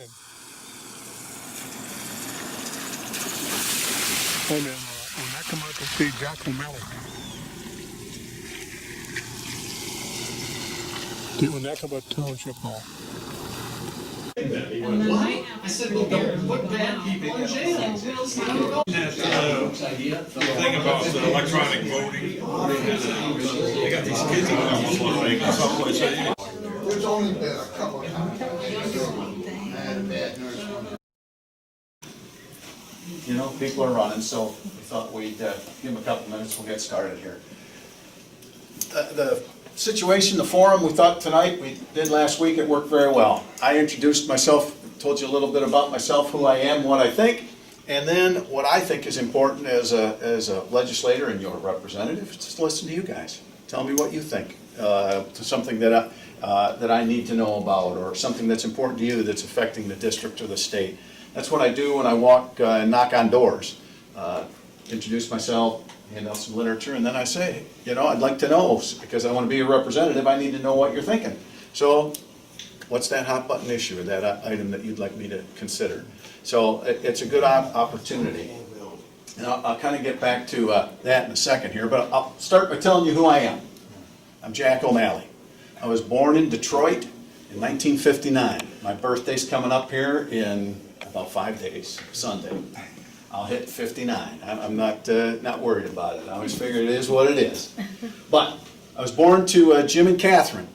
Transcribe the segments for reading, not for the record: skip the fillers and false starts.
And then when I come out to see Jack O'Malley, when I come out to Township Hall. I said, well, don't put bad people in jail. Thing about the electronic voting, they got these kids out almost like someplace. There's only been a couple of times. You know, people are running, so we thought we'd give them a couple minutes, we'll get started here. The situation, the forum, we thought tonight, we did last week, it worked very well. I introduced myself, told you a little bit about myself, who I am, what I think, and then what I think is important as a legislator and your representative is just listen to you guys. Tell me what you think, to something that I need to know about, or something that's important to you that's affecting the district or the state. That's what I do when I walk and knock on doors. Introduce myself, hand out some literature, and then I say, you know, I'd like to know, because I want to be a representative, I need to know what you're thinking. So, what's that hot button issue, or that item that you'd like me to consider? So, it's a good opportunity. And I'll kind of get back to that in a second here, but I'll start by telling you who I am. I'm Jack O'Malley. I was born in Detroit in 1959. My birthday's coming up here in about 5 days, Sunday. I'll hit 59. I'm not worried about it. I always figure it is what it is. But I was born to Jim and Catherine.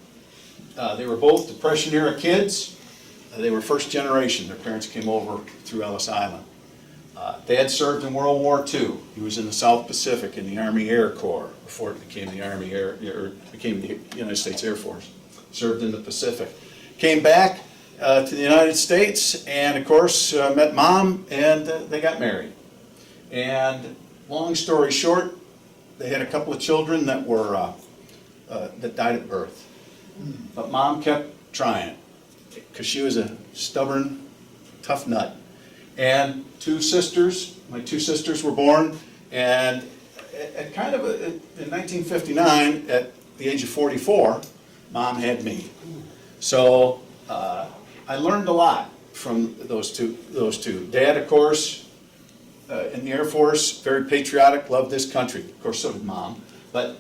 They were both Depression-era kids. They were first generation. Their parents came over through Ellis Island. Dad served in World War II. He was in the South Pacific in the Army Air Corps before it became the Army Air, or became the United States Air Force. Served in the Pacific. Came back to the United States, and of course met Mom, and they got married. And long story short, they had a couple of children that were that died at birth. But Mom kept trying because she was a stubborn, tough nut. And my two sisters were born, and at kind of in 1959, at the age of 44, Mom had me. So I learned a lot from those two. Dad, of course, in the Air Force, very patriotic, loved this country. Of course, so did Mom. But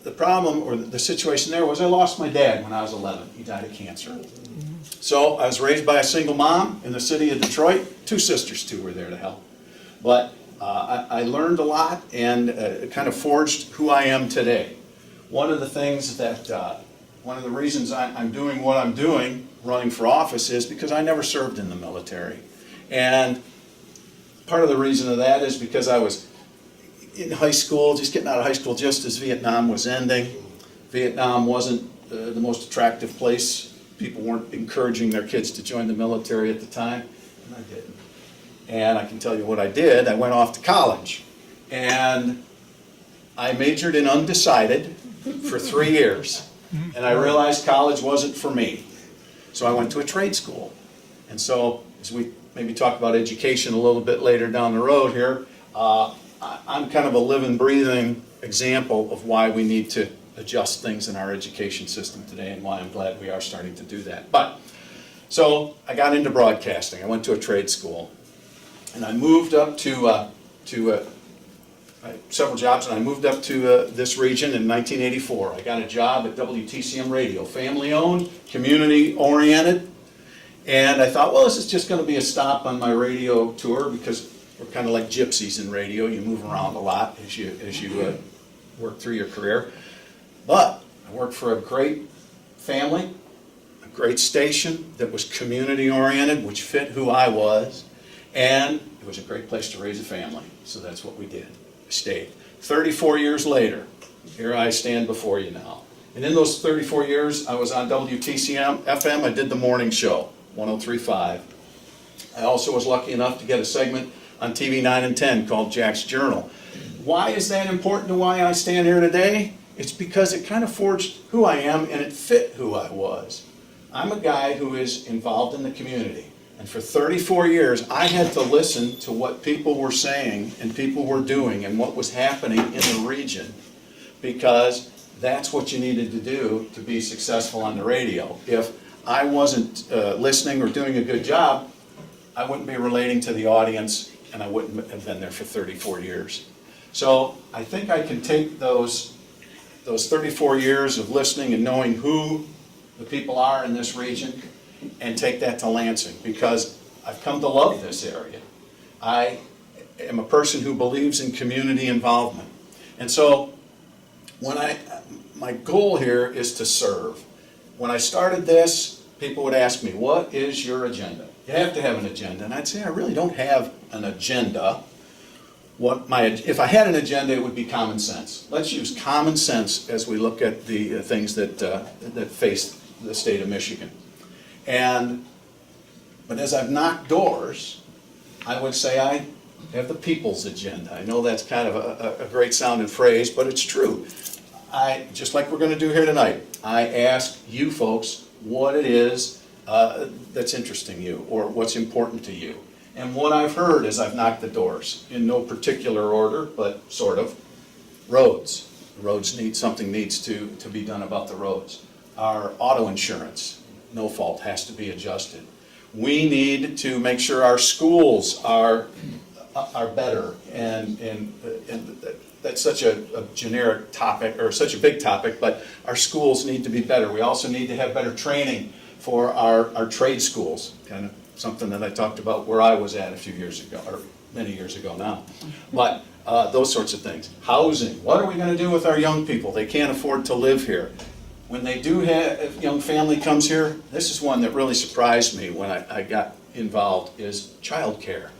the problem, or the situation there, was I lost my dad when I was 11. He died of cancer. So I was raised by a single mom in the city of Detroit. Two sisters, too, were there to help. But I learned a lot, and it kind of forged who I am today. One of the things that, one of the reasons I'm doing what I'm doing, running for office, is because I never served in the military. And part of the reason of that is because I was in high school, just getting out of high school just as Vietnam was ending. Vietnam wasn't the most attractive place. People weren't encouraging their kids to join the military at the time, and I didn't. And I can tell you what I did. I went off to college, and I majored in undecided for 3 years. And I realized college wasn't for me. So I went to a trade school. And so, as we maybe talk about education a little bit later down the road here, I'm kind of a living, breathing example of why we need to adjust things in our education system today, and why I'm glad we are starting to do that. But, so I got into broadcasting. I went to a trade school. And I moved up to several jobs, and I moved up to this region in 1984. I got a job at WTCM Radio, family-owned, community-oriented, and I thought, well, this is just going to be a stop on my radio tour, because we're kind of like gypsies in radio. You move around a lot as you work through your career. But I worked for a great family, a great station that was community-oriented, which fit who I was, and it was a great place to raise a family. So that's what we did. Stayed. 34 years later, here I stand before you now. And in those 34 years, I was on WTCM FM. I did the morning show, 103.5. I also was lucky enough to get a segment on TV 9 and 10 called Jack's Journal. Why is that important to why I stand here today? It's because it kind of forged who I am, and it fit who I was. I'm a guy who is involved in the community. And for 34 years, I had to listen to what people were saying and people were doing and what was happening in the region, because that's what you needed to do to be successful on the radio. If I wasn't listening or doing a good job, I wouldn't be relating to the audience, and I wouldn't have been there for 34 years. So I think I can take those 34 years of listening and knowing who the people are in this region and take that to Lansing, because I've come to love this area. I am a person who believes in community involvement. And so my goal here is to serve. When I started this, people would ask me, what is your agenda? You have to have an agenda. And I'd say, I really don't have an agenda. If I had an agenda, it would be common sense. Let's use common sense as we look at the things that face the state of Michigan. But as I've knocked doors, I would say I have the people's agenda. I know that's kind of a great sounding phrase, but it's true. Just like we're going to do here tonight, I ask you folks what it is that's interesting you or what's important to you. And what I've heard as I've knocked the doors, in no particular order, but sort of, roads. Roads something needs to be done about the roads. Our auto insurance, no fault, has to be adjusted. We need to make sure our schools are better, and that's such a generic topic, or such a big topic, but our schools need to be better. We also need to have better training for our trade schools, kind of something that I talked about where I was at a few years ago, or many years ago now. But those sorts of things. Housing, what are we going to do with our young people? They can't afford to live here. When they do have, if a young family comes here, this is one that really surprised me when I got involved, is childcare,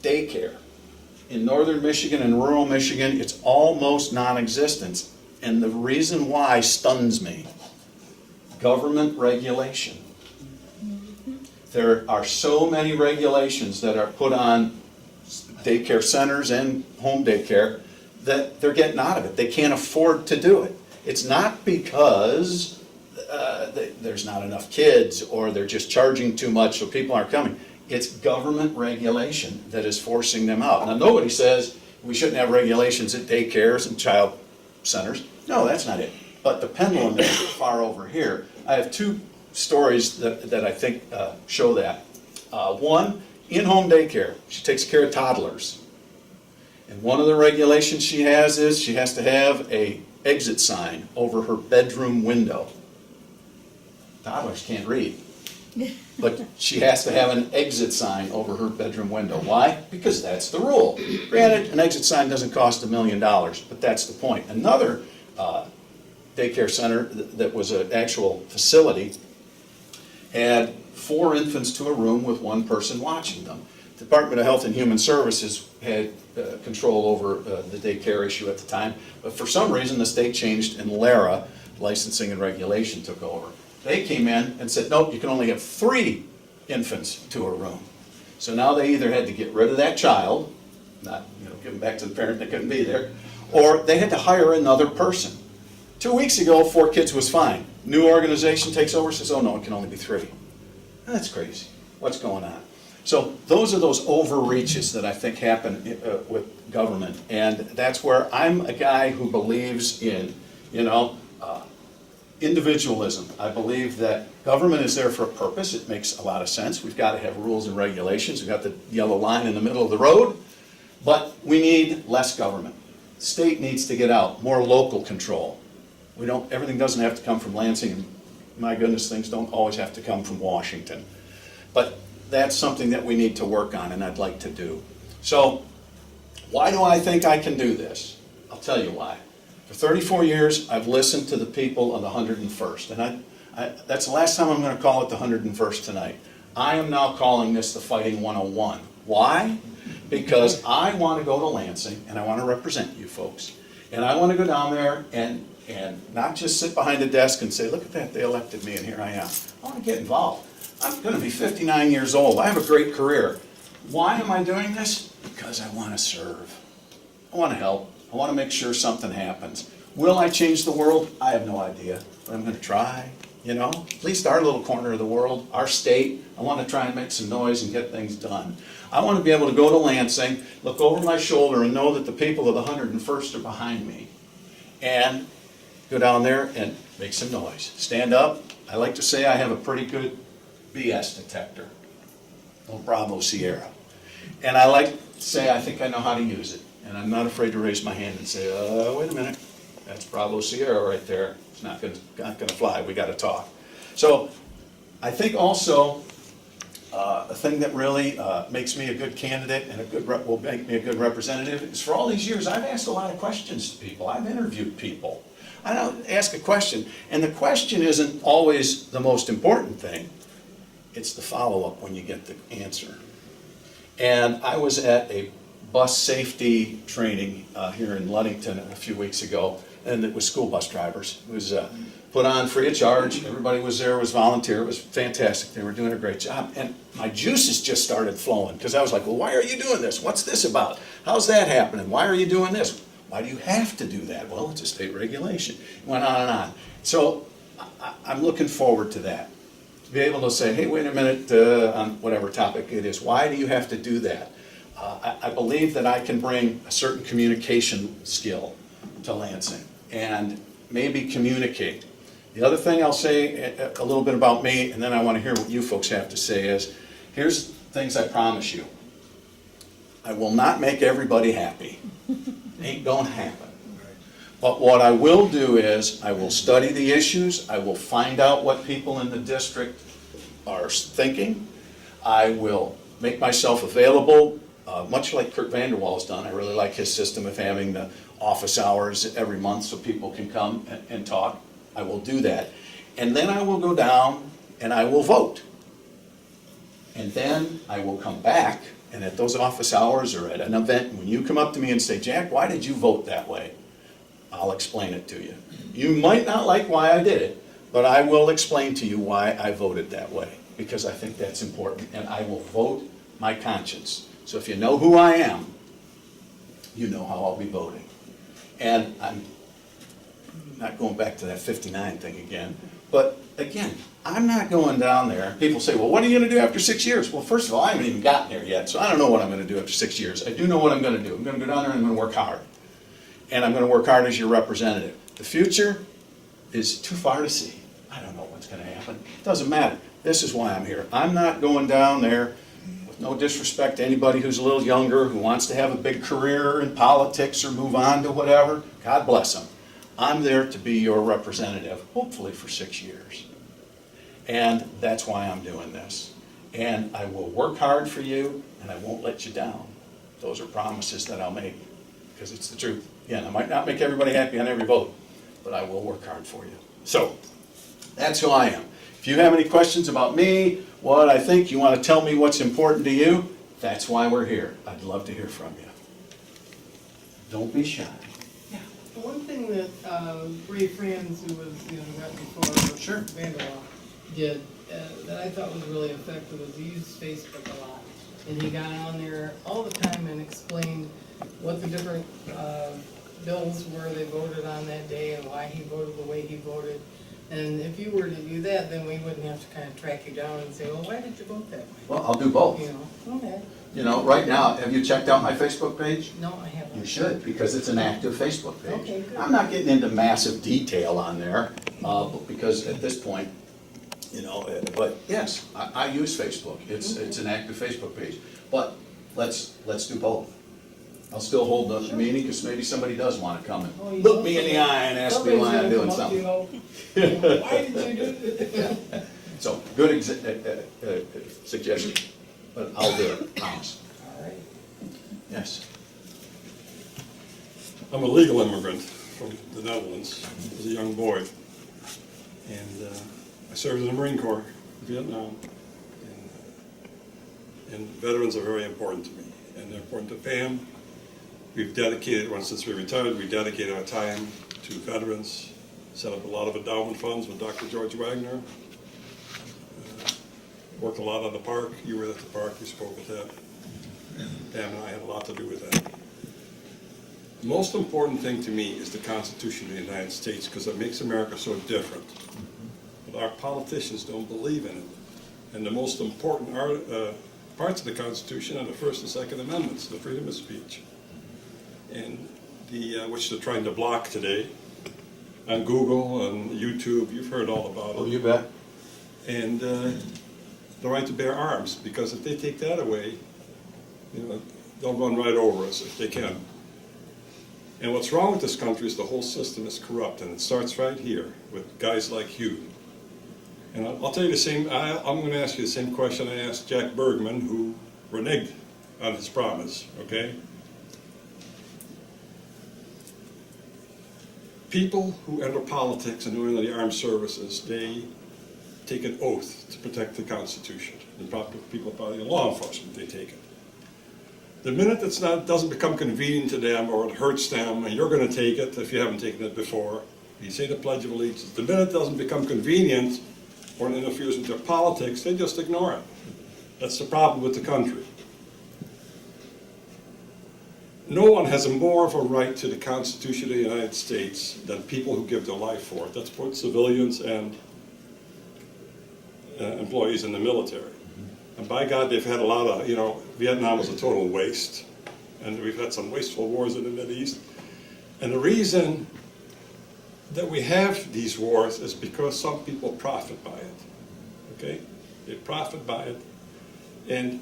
daycare. In northern Michigan and rural Michigan, it's almost non-existent. And the reason why stuns me. Government regulation. There are so many regulations that are put on daycare centers and home daycare that they're getting out of it. They can't afford to do it. It's not because there's not enough kids or they're just charging too much so people aren't coming. It's government regulation that is forcing them out. Now, nobody says we shouldn't have regulations at daycares and child centers. No, that's not it. But the pendulum is far over here. I have two stories that I think show that. One, in-home daycare. She takes care of toddlers. And one of the regulations she has is she has to have a exit sign over her bedroom window. Toddlers can't read. But she has to have an exit sign over her bedroom window. Why? Because that's the rule. Granted, an exit sign doesn't cost $1 million, but that's the point. Another daycare center that was an actual facility had 4 infants to a room with 1 person watching them. The Department of Health and Human Services had control over the daycare issue at the time, but for some reason the state changed and LARA, licensing and regulation, took over. They came in and said, nope, you can only have 3 infants to a room. So now they either had to get rid of that child, not give them back to the parent that couldn't be there, or they had to hire another person. 2 weeks ago, 4 kids was fine. New organization takes over, says, oh no, it can only be 3. That's crazy. What's going on? So those are those overreaches that I think happen with government, and that's where I'm a guy who believes in, individualism. I believe that government is there for a purpose. It makes a lot of sense. We've got to have rules and regulations. We've got the yellow line in the middle of the road, but we need less government. The state needs to get out, more local control. Everything doesn't have to come from Lansing, and my goodness, things don't always have to come from Washington. But that's something that we need to work on, and I'd like to do. So, why do I think I can do this? I'll tell you why. For 34 years, I've listened to the people of the 101st, and that's the last time I'm going to call it the 101st tonight. I am now calling this the Fighting 101. Why? Because I want to go to Lansing, and I want to represent you folks. And I want to go down there and not just sit behind a desk and say, look at that, they elected me, and here I am. I want to get involved. I'm going to be 59 years old. I have a great career. Why am I doing this? Because I want to serve. I want to help. I want to make sure something happens. Will I change the world? I have no idea, but I'm going to try. At least our little corner of the world, our state, I want to try and make some noise and get things done. I want to be able to go to Lansing, look over my shoulder, and know that the people of the 101st are behind me. And go down there and make some noise. Stand up. I like to say I have a pretty good BS detector, no Bravo Sierra. And I like to say I think I know how to use it. And I'm not afraid to raise my hand and say, wait a minute, that's Bravo Sierra right there. It's not gonna fly, we gotta talk. So I think also a thing that really makes me a good candidate and will make me a good representative is for all these years, I've asked a lot of questions to people. I've interviewed people. I don't ask a question, and the question isn't always the most important thing. It's the follow-up when you get the answer. And I was at a bus safety training here in Ludington a few weeks ago, and it was school bus drivers. It was put on free of charge. Everybody was there, was volunteer. It was fantastic. They were doing a great job. And my juices just started flowing because I was like, well, why are you doing this? What's this about? How's that happening? Why are you doing this? Why do you have to do that? Well, it's a state regulation. It went on and on. So I'm looking forward to that. To be able to say, hey, wait a minute, on whatever topic it is, why do you have to do that? I believe that I can bring a certain communication skill to Lansing and maybe communicate. The other thing I'll say a little bit about me, and then I want to hear what you folks have to say is, here's things I promise you. I will not make everybody happy. Ain't gonna happen. But what I will do is, I will study the issues, I will find out what people in the district are thinking, I will make myself available, much like Kurt Vanderwall's done. I really like his system of having the office hours every month so people can come and talk. I will do that. And then I will go down and I will vote. And then I will come back, and at those office hours or at an event, when you come up to me and say, Jack, why did you vote that way? I'll explain it to you. You might not like why I did it, but I will explain to you why I voted that way, because I think that's important, and I will vote my conscience. So if you know who I am, you know how I'll be voting. And I'm not going back to that 59 thing again, but again, I'm not going down there. People say, well, what are you going to do after 6 years? Well, first of all, I haven't even gotten there yet, so I don't know what I'm going to do after 6 years. I do know what I'm going to do. I'm going to go down there and I'm going to work hard. And I'm going to work hard as your representative. The future is too far to see. I don't know what's going to happen. It doesn't matter. This is why I'm here. I'm not going down there, with no disrespect to anybody who's a little younger, who wants to have a big career in politics or move on to whatever. God bless them. I'm there to be your representative, hopefully for 6 years. And that's why I'm doing this. And I will work hard for you, and I won't let you down. Those are promises that I'll make, because it's the truth. Again, I might not make everybody happy on every vote, but I will work hard for you. So, that's who I am. If you have any questions about me, what I think, you want to tell me what's important to you, that's why we're here. I'd love to hear from you. Don't be shy. One thing that Ray Franz, who was right before Sure. Vanderwall, did that I thought was really effective was he used Facebook a lot, and he got on there all the time and explained what the different bills were they voted on that day and why he voted the way he voted. And if you were to do that, then we wouldn't have to kind of track you down and say, well, why did you vote that way? Well, I'll do both. Okay. You know, right now, have you checked out my Facebook page? No, I haven't. You should, because it's an active Facebook page. Okay, good. I'm not getting into massive detail on there, because at this point, but yes, I use Facebook. It's an active Facebook page. But let's do both. I'll still hold the meeting, because maybe somebody does want to come and look me in the eye and ask me why I'm doing something. Why did you do this? So, good suggestion, but I'll do it, promise. All right. Yes. I'm a legal immigrant from the Netherlands as a young boy. And I served in the Marine Corps in Vietnam. And veterans are very important to me, and they're important to Pam. We've dedicated, since we retired, we dedicated our time to veterans, set up a lot of endowment funds with Dr. George Wagner. Worked a lot on the park. You were at the park, we spoke with that. Pam and I had a lot to do with that. The most important thing to me is the Constitution of the United States, because it makes America so different. But our politicians don't believe in it. And the most important parts of the Constitution are the First and Second Amendments, the freedom of speech, and which they're trying to block today on Google and YouTube. You've heard all about it. Oh, you bet. and the right to bear arms, because if they take that away, they'll run right over us if they can. And what's wrong with this country is the whole system is corrupt, and it starts right here with guys like you. And I'll tell you the same, I'm going to ask you the same question I asked Jack Bergman, who reneged on his promise, okay? People who enter politics and who enter the armed services, they take an oath to protect the Constitution. And people probably in law enforcement, they take it. The minute it doesn't become convenient to them or it hurts them, and you're going to take it if you haven't taken it before, you say the Pledge of Allegiance, the minute it doesn't become convenient or it interferes with their politics, they just ignore it. That's the problem with the country. No one has more of a right to the Constitution of the United States than people who give their life for it. That's both civilians and employees in the military. And by God, they've had a lot of, Vietnam was a total waste. And we've had some wasteful wars in the Mideast. And the reason that we have these wars is because some people profit by it, okay? They profit by it. And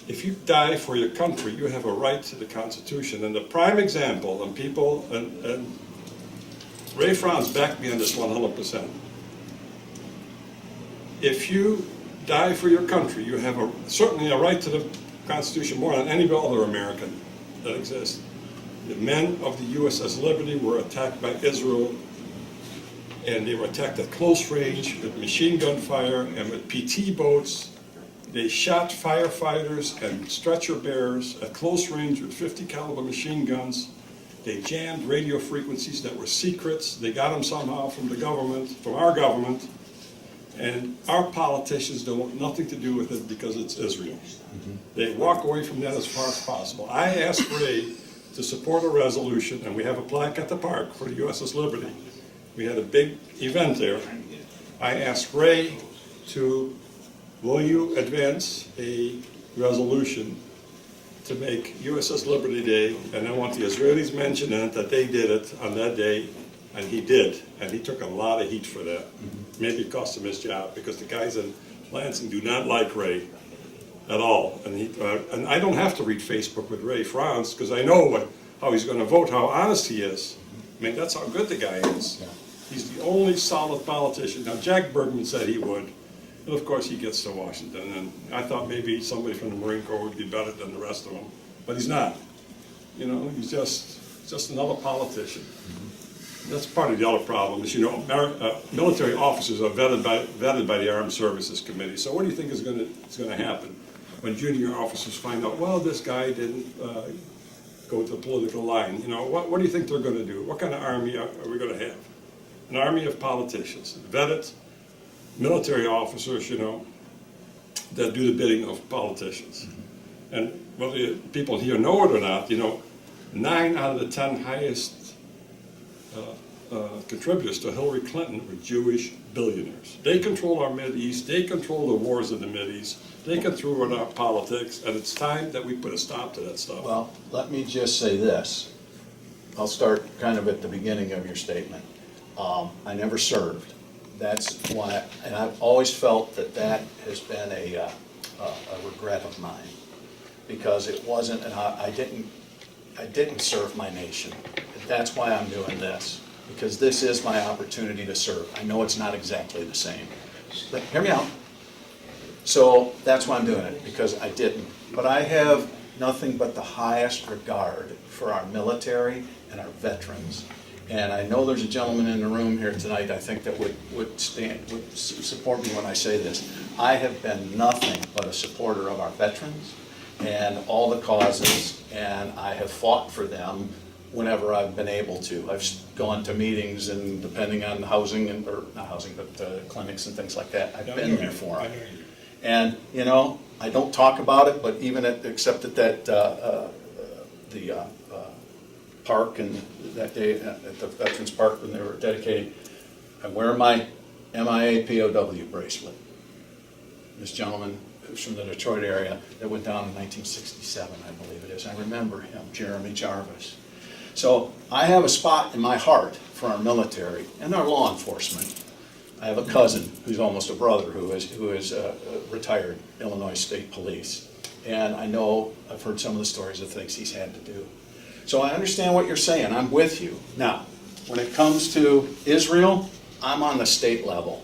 if you die for your country, you have a right to the Constitution. And the prime example, and people, and Ray Franz backed me on this 100%. If you die for your country, you have certainly a right to the Constitution more than any other American that exists. The men of the USS Liberty were attacked by Israel, and they were attacked at close range with machine gun fire and with PT boats. They shot firefighters and stretcher bearers at close range with 50 caliber machine guns. They jammed radio frequencies that were secrets. They got them somehow from the government, from our government. And our politicians don't want nothing to do with it because it's Israel. They walk away from that as far as possible. I asked Ray to support a resolution, and we have a plaque at the park for the USS Liberty. We had a big event there. I asked Ray will you advance a resolution to make USS Liberty Day, and I want the Israelis mentioned in it that they did it on that day, and he did, and he took a lot of heat for that. Maybe it cost him his job, because the guys in Lansing do not like Ray at all. And I don't have to read Facebook with Ray Franz, because I know how he's going to vote, how honest he is. I mean, that's how good the guy is. He's the only solid politician. Now, Jack Bergman said he would, and of course he gets to Washington, and I thought maybe somebody from the Marine Corps would be better than the rest of them, but he's not. He's just another politician. That's part of the other problem is, military officers are vetted by the Armed Services Committee. So what do you think is going to happen when junior officers find out, well, this guy didn't go to the political line? What do you think they're going to do? What kind of army are we going to have? An army of politicians, vetted military officers, that do the bidding of politicians. And whether people here know it or not, 9 out of the 10 highest contributors to Hillary Clinton were Jewish billionaires. They control our Mideast, they control the wars in the Mideast, they control our politics, and it's time that we put a stop to that stuff. Well, let me just say this. I'll start kind of at the beginning of your statement. I never served. That's why, and I've always felt that has been a regret of mine, because it wasn't, and I didn't serve my nation. That's why I'm doing this, because this is my opportunity to serve. I know it's not exactly the same, but hear me out. So that's why I'm doing it, because I didn't. But I have nothing but the highest regard for our military and our veterans. And I know there's a gentleman in the room here tonight, I think, that would support me when I say this. I have been nothing but a supporter of our veterans and all the causes, and I have fought for them whenever I've been able to. I've gone to meetings, and depending on housing, or not housing, but clinics and things like that, I've been there for them. And, I don't talk about it, but even except at that, the park and that day at the Veterans Park when they were dedicated, I wear my MIA POW bracelet. This gentleman who's from the Detroit area that went down in 1967, I believe it is. I remember him, Jeremy Jarvis. So I have a spot in my heart for our military and our law enforcement. I have a cousin who's almost a brother who is retired Illinois State Police. And I know, I've heard some of the stories of things he's had to do. So I understand what you're saying, I'm with you. Now, when it comes to Israel, I'm on the state level.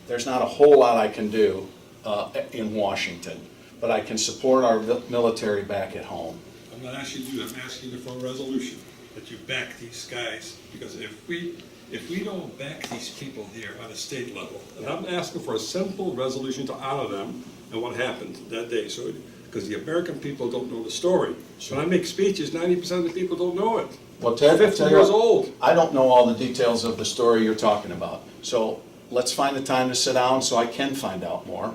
There's not a whole lot I can do in Washington, but I can support our military back at home. I'm not asking you, I'm asking you for a resolution, that you back these guys, because if we don't back these people here on a state level, and I'm asking for a simple resolution to honor them and what happened that day, so, because the American people don't know the story. When I make speeches, 90% of the people don't know it. Well, Ted, 50 years old. I don't know all the details of the story you're talking about. So let's find the time to sit down so I can find out more,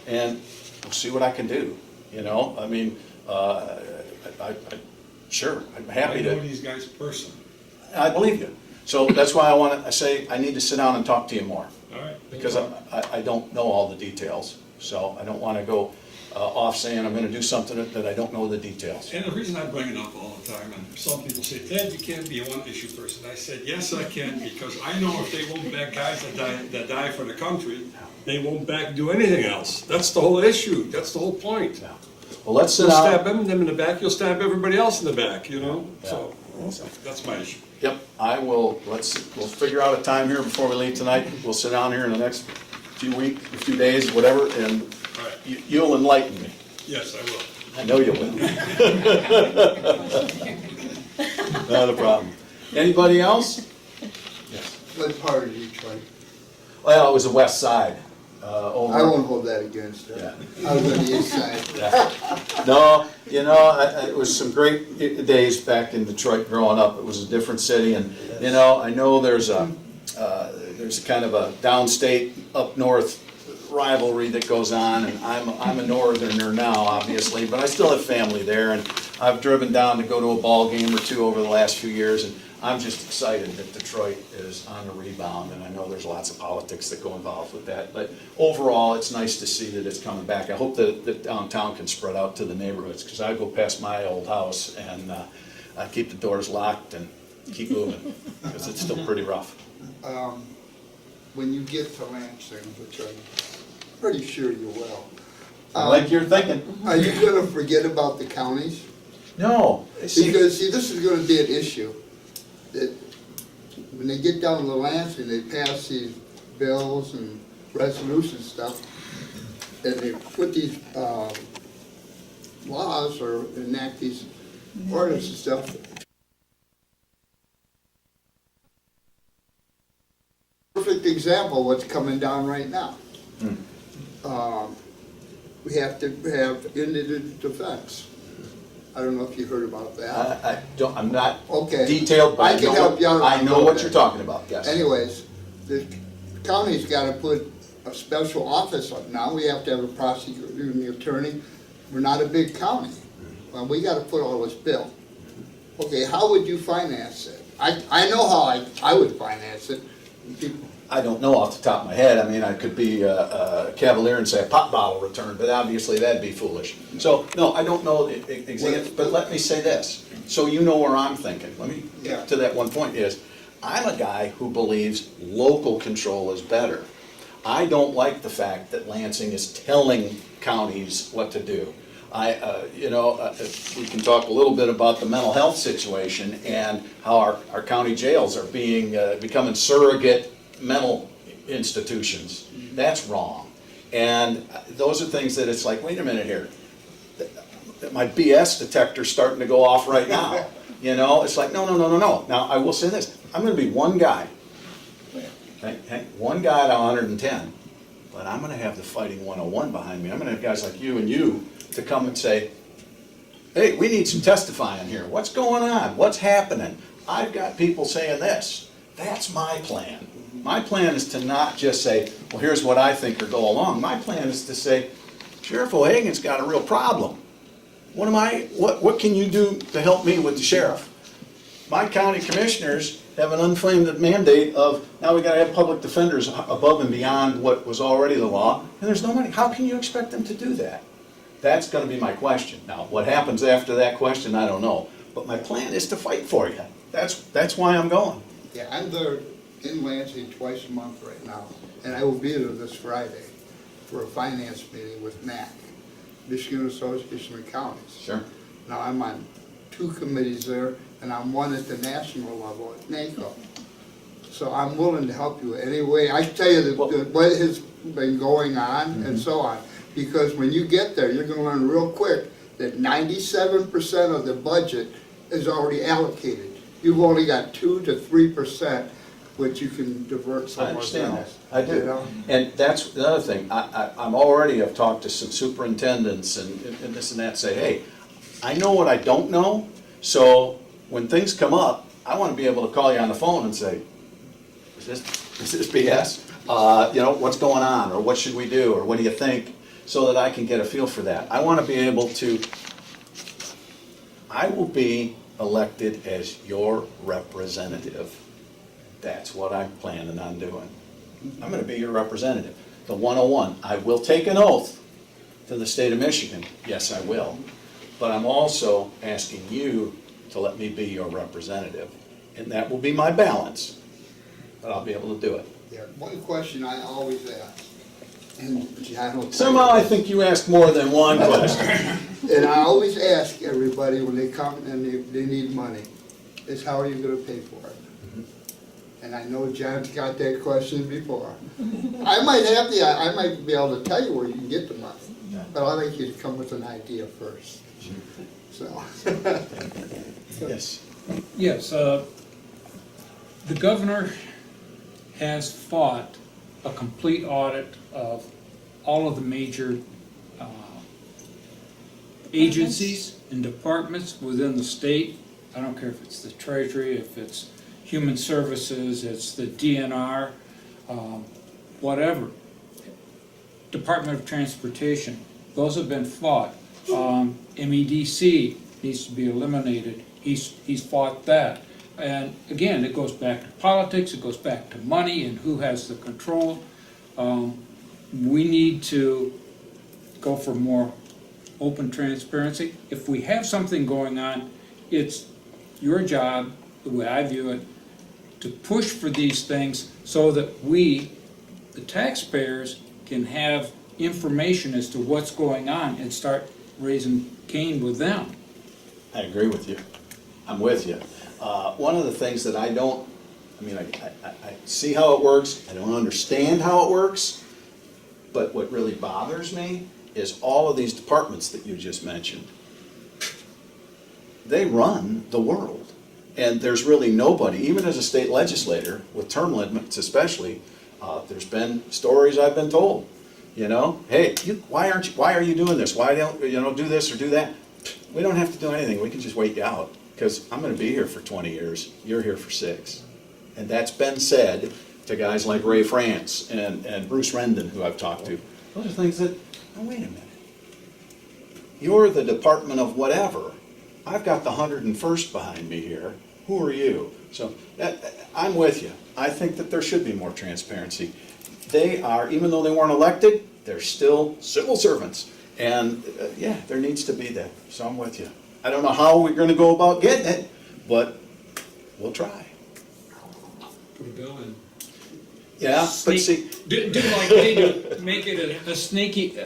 and we'll see what I can do. You know, I mean, sure, I'm happy I know to. these guys personally. I believe you. So that's why I say I need to sit down and talk to you more, All right. because I don't know all the details. So I don't want to go off saying I'm going to do something that I don't know the details. And the reason I bring it up all the time, and some people say, Ted, you can't be a one-issue person. I said, yes, I can, because I know if they won't back guys that die for the country, they won't back do anything else. That's the whole issue. That's the whole point. Yeah. Well, let's sit You'll down. stab them in the back, you'll stab everybody else in the back, you know? Yeah. So, that's my issue. Yep, I will, we'll figure out a time here before we leave tonight. We'll sit down here in the next few weeks, a few days, whatever, and All right. you'll enlighten me. Yes, I will. I know you will. Not a problem. Anybody else? Yes. What part of Detroit? Well, it was the west side, over. I won't hold that against her. Yeah. I was on the east side. No, you know, it was some great days back in Detroit growing up. It was a different city, and, you know, I know there's a kind of a downstate, up north rivalry that goes on, and I'm a northerner now, obviously, but I still have family there, and I've driven down to go to a ball game or two over the last few years, and I'm just excited that Detroit is on the rebound, and I know there's lots of politics that go involved with that, but overall, it's nice to see that it's coming back. I hope that downtown can spread out to the neighborhoods, because I go past my old house, and I keep the doors locked and keep moving, because it's still pretty rough. When you get to Lansing, which I'm pretty sure you will, Like you're thinking. are you gonna forget about the counties? No. See, Because, see, this is gonna be an issue. That when they get down to Lansing, they pass these bills and resolution stuff, and they put these laws or enact these ordinances and stuff. Perfect example of what's coming down right now. We have to have indigent defense. I don't know if you heard about that. I don't, I'm not Okay. detailed, but I can help you out I a know little what bit. you're talking about, yes. Anyways, the county's gotta put a special office up now. We have to have a prosecutor and the attorney. We're not a big county. Well, we gotta put all this bill. Okay, how would you finance it? I know how I would finance it. People- I don't know off the top of my head. I mean, I could be cavalier and say a pop bottle return, but obviously that'd be foolish. So, no, I don't know exactly, but let me say this, so you know where I'm thinking. Let me Yeah. get to that one point is, I'm a guy who believes local control is better. I don't like the fact that Lansing is telling counties what to do. We can talk a little bit about the mental health situation and how our county jails are becoming surrogate mental institutions. That's wrong. And those are things that it's like, wait a minute here. My BS detector's starting to go off right now. You know, it's like, no. Now, I will say this. I'm going to be one guy. Okay? One guy out of 110. But I'm going to have the Fighting 101 behind me. I'm going to have guys like you and you to come and say, hey, we need some testifying here. What's going on? What's happening? I've got people saying this. That's my plan. My plan is to not just say, well, here's what I think or go along. My plan is to say, Sheriff O'Hagan's got a real problem. What can you do to help me with the sheriff? My county commissioners have an unfunded mandate of, now we gotta have public defenders above and beyond what was already the law, and there's no money. How can you expect them to do that? That's gonna be my question. Now, what happens after that question, I don't know. But my plan is to fight for you. That's why I'm going. Yeah, I'm there in Lansing twice a month right now, and I will be there this Friday for a finance meeting with NAC, Michigan Association of Counties. Sure. Now, I'm on 2 committees there, and I'm one at the national level at NACO. So I'm willing to help you any way. I tell you what has been going on and so on. Because when you get there, you're gonna learn real quick that 97% of the budget is already allocated. You've only got 2 to 3% which you can divert I somewhere understand that, else. I do. You know? And that's the other thing, I'm already, I've talked to some superintendents and this and that, say, hey, I know what I don't know, so when things come up, I wanna be able to call you on the phone and say, is this BS? You know, what's going on, or what should we do, or what do you think? So that I can get a feel for that. I wanna be able to, I will be elected as your representative. That's what I'm planning on doing. I'm gonna be your representative. The 101, I will take an oath to the state of Michigan. Yes, I will. But I'm also asking you to let me be your representative. And that will be my balance, but I'll be able to do it. Yeah, one question I always ask, and I don't. Somehow I think you asked more than one question. And I always ask everybody when they come and they need money, is how are you gonna pay for it? And I know John's got that question before. I might be able to tell you where you can get the money, but I'd like you to come with an idea first. So. Yes. Yes, the governor has fought a complete audit of all of the major agencies and departments within the state. I don't care if it's the Treasury, if it's Human Services, it's the DNR, whatever. Department of Transportation, those have been fought. MEDC needs to be eliminated. He's fought that. And again, it goes back to politics, it goes back to money and who has the control. We need to go for more open transparency. If we have something going on, it's your job, the way I view it, to push for these things so that we, the taxpayers, can have information as to what's going on and start raising Cain with them. I agree with you. I'm with you. One of the things that I don't, I see how it works, I don't understand how it works, but what really bothers me is all of these departments that you just mentioned. They run the world. And there's really nobody, even as a state legislator, with term limits especially, there's been stories I've been told, you know, hey, why are you doing this? Why don't you do this or do that? We don't have to do anything, we can just wait you out, because I'm gonna be here for 20 years, you're here for 6. And that's been said to guys like Ray France and Bruce Rendon, who I've talked to. Those are things that, oh, wait a minute. You're the department of whatever. I've got the 101st behind me here. Who are you? So I'm with you. I think that there should be more transparency. They are, even though they weren't elected, they're still civil servants. And yeah, there needs to be that. So I'm with you. I don't know how we're going to go about getting it, but we'll try. Put a bill in. Yeah, but see, Do like they do, make it a sneaky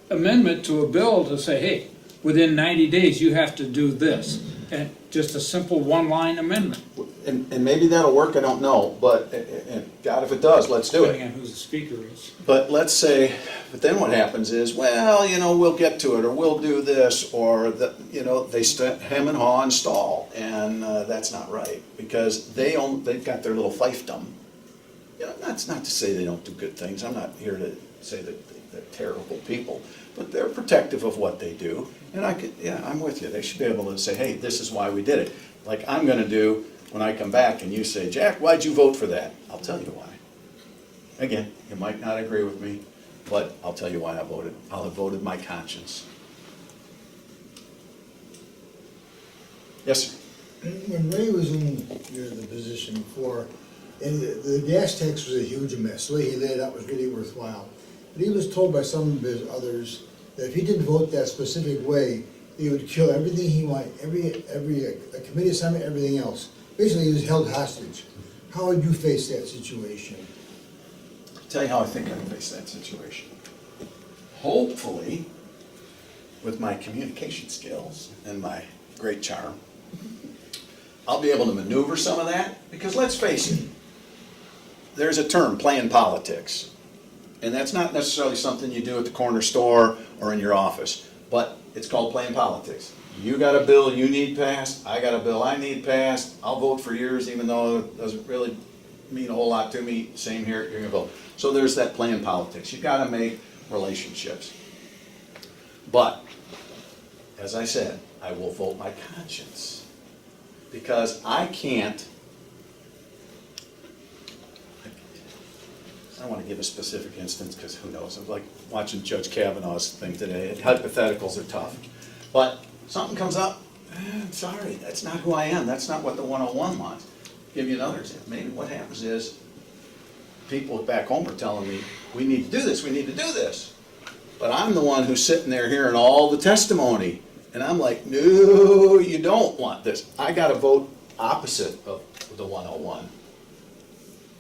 amendment to a bill to say, hey, within 90 days you have to do this. And just a simple one-line amendment. and maybe that'll work, I don't know, but and God, if it does, let's do Depending it. on who the speaker is. But let's say, but then what happens is, well, we'll get to it, or we'll do this, or they hem and haw and stall, and that's not right, because they've got their little fiefdom. That's not to say they don't do good things. I'm not here to say that they're terrible people, but they're protective of what they do. And I'm with you. They should be able to say, hey, this is why we did it. Like I'm going to do when I come back and you say, Jack, why'd you vote for that? I'll tell you why. Again, you might not agree with me, but I'll tell you why I voted. I'll have voted my conscience. Yes, sir. When Ray was in the position before, and the gas tax was a huge mess. The way he laid it out was really worthwhile. But he was told by some of his others that if he didn't vote that specific way, he would kill everything he wanted, every committee assignment, everything else. Basically, he was held hostage. how would you face that situation? Tell you how I think I face that situation. Hopefully, with my communication skills and my great charm, I'll be able to maneuver some of that, because let's face it, there's a term, playing politics. And that's not necessarily something you do at the corner store or in your office, but it's called playing politics. You got a bill you need passed, I got a bill I need passed, I'll vote for yours even though it doesn't really mean a whole lot to me, same here, you're gonna vote. So there's that playing politics. You gotta make relationships. But, as I said, I will vote my conscience. Because I can't, I don't want to give a specific instance because who knows. I'm like watching Judge Kavanaugh's thing today. Hypotheticals are tough. But something comes up, sorry, that's not who I am. That's not what the 101 wants. Give you another example. Maybe what happens is people back home are telling me, we need to do this, we need to do this. But I'm the one who's sitting there hearing all the testimony. And I'm like, no, you don't want this. I got to vote opposite of the 101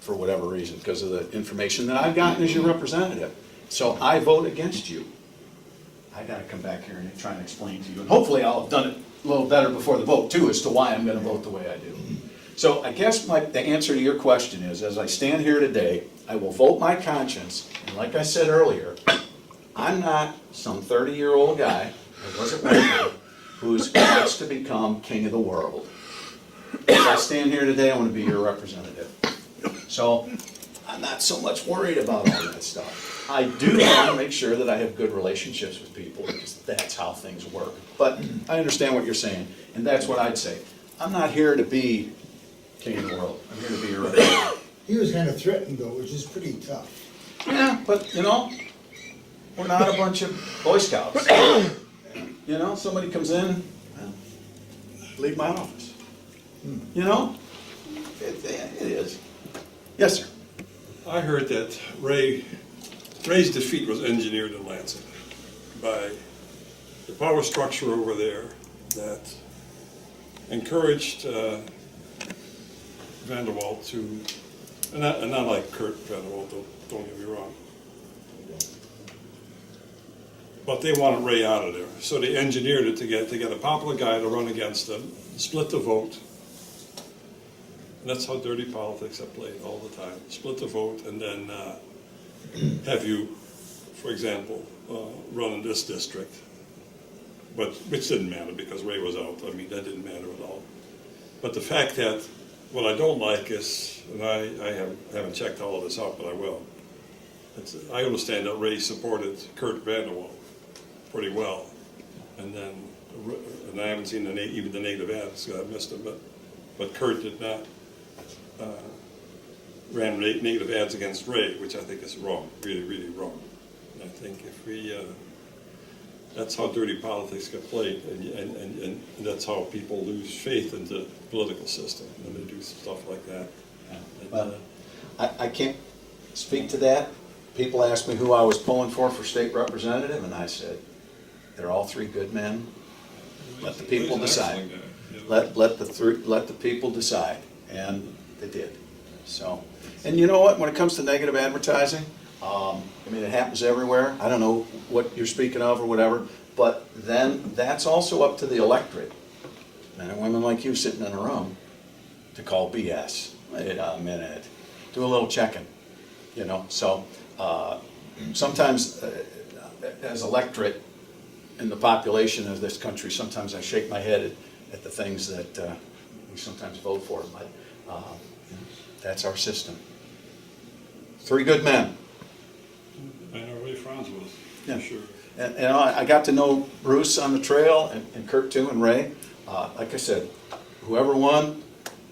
for whatever reason, because of the information that I've gotten as your representative. So I vote against you. I got to come back here and try and explain to you. And hopefully I'll have done it a little better before the vote too, as to why I'm going to vote the way I do. So I guess the answer to your question is, as I stand here today, I will vote my conscience. And like I said earlier, I'm not some 30-year-old guy, I wasn't one who's wants to become king of the world. As I stand here today, I want to be your representative. So I'm not so much worried about all that stuff. I do want to make sure that I have good relationships with people, because that's how things work. But I understand what you're saying, and that's what I'd say. I'm not here to be king of the world. I'm here to be your representative. He was kind of threatened though, which is pretty tough. Yeah, but you know, we're not a bunch of Boy Scouts. You know, somebody comes in, well, leave my office. You know, it is. Yes, sir. I heard that Ray's defeat was engineered in Lansing by the power structure over there that encouraged Vanderwalt to, and not like Kurt Vanderwalt, don't get me wrong, but they wanted Ray out of there, so they engineered it to get a popular guy to run against them, split the vote. And that's how dirty politics are played all the time. Split the vote and then have you, for example, run in this district. But which didn't matter because Ray was out. I mean, that didn't matter at all. But the fact that what I don't like is, and I haven't checked all of this out, but I will. I understand that Ray supported Kurt Vanderwalt pretty well, and I haven't seen even the negative ads. I missed them, but Kurt did not. Ran negative ads against Ray, which I think is wrong, really, really wrong. And I think if we, that's how dirty politics get played, and that's how people lose faith in the political system when they do stuff like that. Well, I can't speak to that. People ask me who I was pulling for state representative, and I said, they're all three good men. Let the people decide. Let the people decide, and they did. So, and you know what? When it comes to negative advertising, I mean, it happens everywhere. I don't know what you're speaking of or whatever, but then that's also up to the electorate, men and women like you sitting in a room, to call BS. Wait a minute. Do a little checking, you know. So sometimes, as electorate in the population of this country, sometimes I shake my head at the things that we sometimes vote for, but that's our system. Three good men. I know Ray Franz was, Yeah. for sure. And I got to know Bruce on the trail, and Kurt too, and Ray. Like I said, whoever won,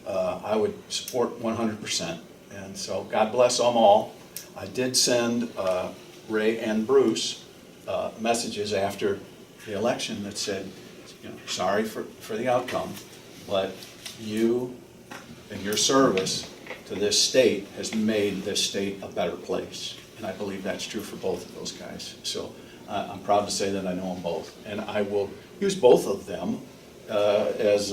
I would support 100%. And so God bless them all. I did send Ray and Bruce messages after the election that said, you know, sorry for the outcome, but you and your service to this state has made this state a better place. And I believe that's true for both of those guys. So I'm proud to say that I know them both. And I will use both of them as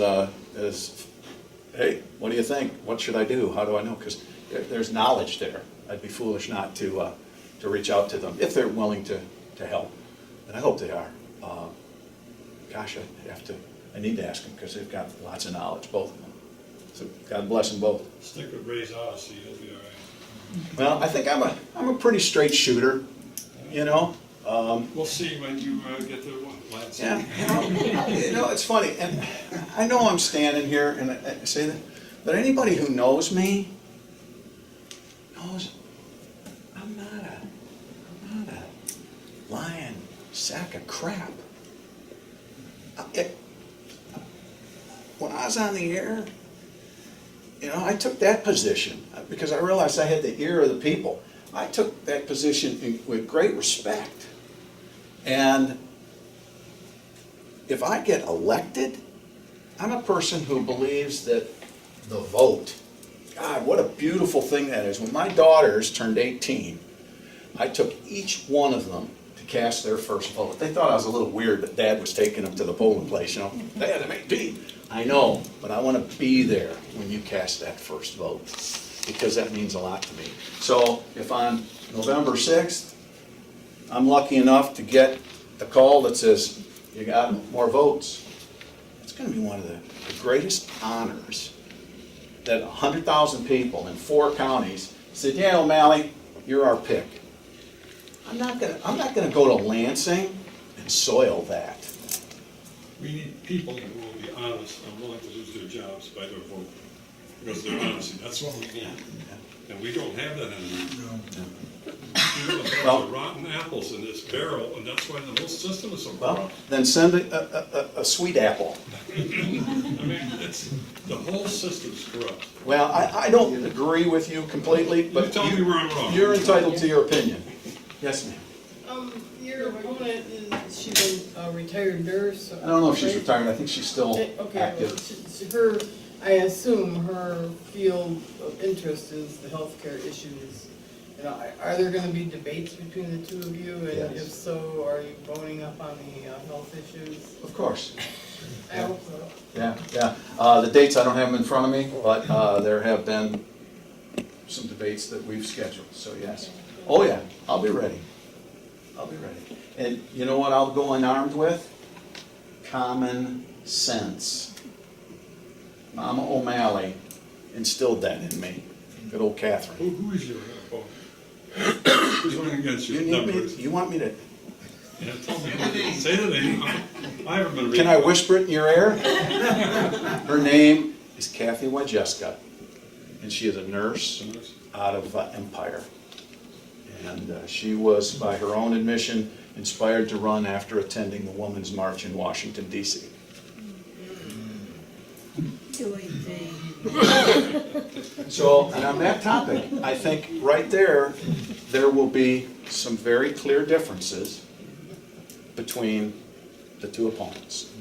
hey, what do you think? What should I do? How do I know? Because there's knowledge there. I'd be foolish not to reach out to them if they're willing to help. And I hope they are. Gosh, I need to ask them because they've got lots of knowledge, both of them. So God bless them both. Stick with Ray's Odyssey, you'll be all right. Well, I think I'm a pretty straight shooter, you know. We'll see when you get to Lansing. Yeah, it's funny, and I know I'm standing here and I say that, but anybody who knows me knows I'm not a lying sack of crap. When I was on the air, I took that position because I realized I had the ear of the people. I took that position with great respect. And if I get elected, I'm a person who believes that the vote, God, what a beautiful thing that is. When my daughters turned 18, I took each one of them to cast their first vote. They thought I was a little weird that Dad was taking them to the polling place, Dad, I'm 18. I know, but I want to be there when you cast that first vote because that means a lot to me. So if on November 6th, I'm lucky enough to get a call that says, you got more votes, it's going to be one of the greatest honors that 100,000 people in 4 counties said, yeah, O'Malley, you're our pick. I'm not going to go to Lansing and soil that. We need people who will be honest and willing to lose their jobs by their vote. Because they're honest, that's what we need. And we don't have that anymore. We have a bunch of rotten apples in this barrel, and that's why the whole system is so Well, corrupt. then send a sweet apple. I mean, the whole system's corrupt. Well, I don't agree with you completely, but You tell me where I'm wrong. you're entitled to your opinion. Yes, ma'am. Your opponent, is she been a retired nurse? I don't know if she's retired. I think she's still Okay, well, active. I assume her field of interest is the healthcare issues. Are there gonna be debates between the two of you? And Yes. if so, are you voting up on the health issues? Of course. I hope so. Yeah. The dates, I don't have them in front of me, but there have been some debates that we've scheduled, so yes. Oh, yeah, I'll be ready. And you know what I'll go unarmed with? Common sense. Mama O'Malley instilled that in me. Good old Catherine. Who is your opponent? Who's running against you? You want me to, Yeah, tell me. Say the name. I haven't been reading. can I whisper it in your ear? Her name is Kathy Wajewska, and she is a nurse out of Empire. And she was, by her own admission, inspired to run after attending the Women's March in Washington, D.C. So, and on that topic, I think right there will be some very clear differences between the two opponents.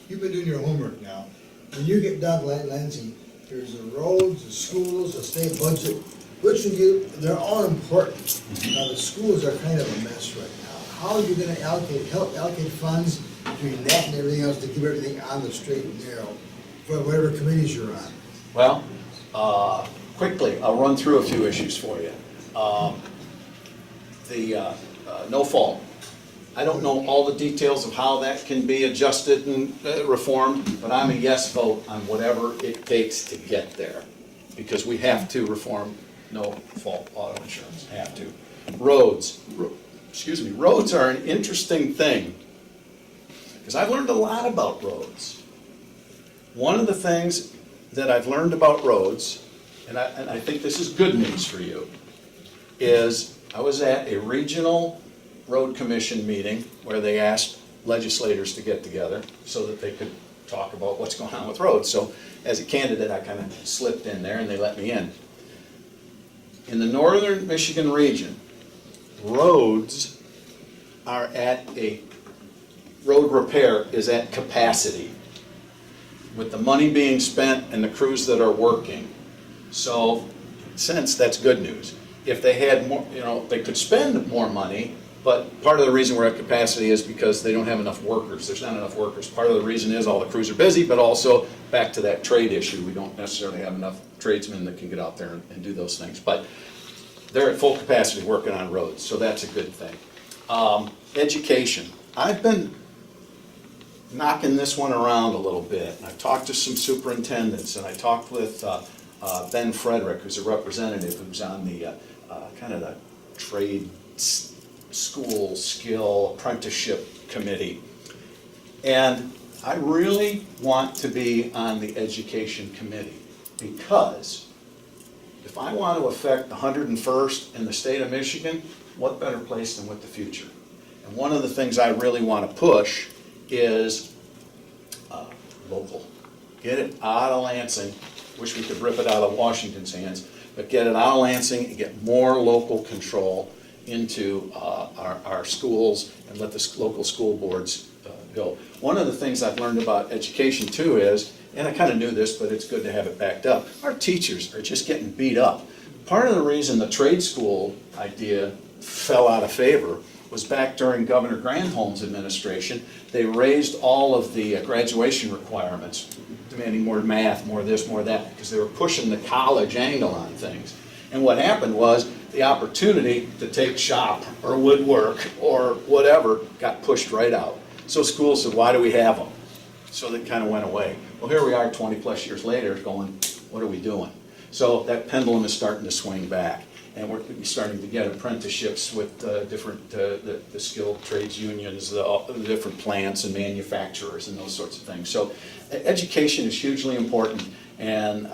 You've been doing your homework now. When you get down to Lansing, there's the roads, the schools, the state budget, which one they're all important. Now, the schools are kind of a mess right now. How are you gonna help allocate funds between that and everything else to keep everything on the straight and narrow, for whatever committees you're on? Well, quickly, I'll run through a few issues for you. The no fault. I don't know all the details of how that can be adjusted and reformed, but I'm a yes vote on whatever it takes to get there. Because we have to reform no fault auto insurance, have to. Roads are an interesting thing. Because I've learned a lot about roads. One of the things that I've learned about roads, and I think this is good news for you, is I was at a regional road commission meeting where they asked legislators to get together so that they could talk about what's going on with roads. So as a candidate, I kind of slipped in there and they let me in. In the northern Michigan region, roads are road repair is at capacity with the money being spent and the crews that are working. So, in a sense, that's good news. If they had more, they could spend more money But part of the reason we're at capacity is because they don't have enough workers. There's not enough workers. Part of the reason is all the crews are busy, but also back to that trade issue. We don't necessarily have enough tradesmen that can get out there and do those things. But they're at full capacity working on roads, so that's a good thing. Education. I've been knocking this one around a little bit. I've talked to some superintendents, and I talked with Ben Frederick, who's a representative who's on the kind of the trade school skill apprenticeship committee. And I really want to be on the education committee because if I want to affect the 101st in the state of Michigan, what better place than with the future? And one of the things I really want to push is local. Get it out of Lansing. Wish we could rip it out of Washington's hands, but get it out of Lansing and get more local control into our schools and let the local school boards go. One of the things I've learned about education too is, and I kind of knew this, but it's good to have it backed up, our teachers are just getting beat up. Part of the reason the trade school idea fell out of favor was back during Governor Granholm's administration. They raised all of the graduation requirements, demanding more math, more this, more that, because they were pushing the college angle on things. And what happened was the opportunity to take shop or woodwork or whatever got pushed right out. So schools said, why do we have them? So they kind of went away. Well, here we are 20 plus years later going, what are we doing? So that pendulum is starting to swing back. And we're starting to get apprenticeships with the skilled trades unions, the different plants and manufacturers and those sorts of things. So education is hugely important. And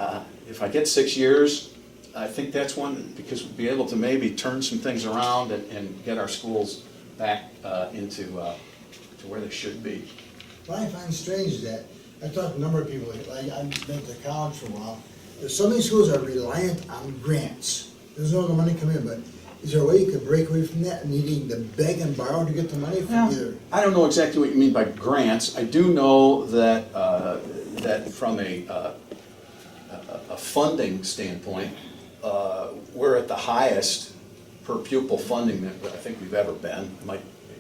if I get 6 years, I think that's one, because we'll be able to maybe turn some things around and get our schools back into to where they should be. What I find strange is that, I've talked to a number of people, like I've been to college for a while, that so many schools are reliant on grants. There's no other money coming in, but is there a way you could break away from that, needing to beg and borrow to get the money from either? I don't know exactly what you mean by grants. I do know that that from a funding standpoint, we're at the highest per pupil funding that I think we've ever been.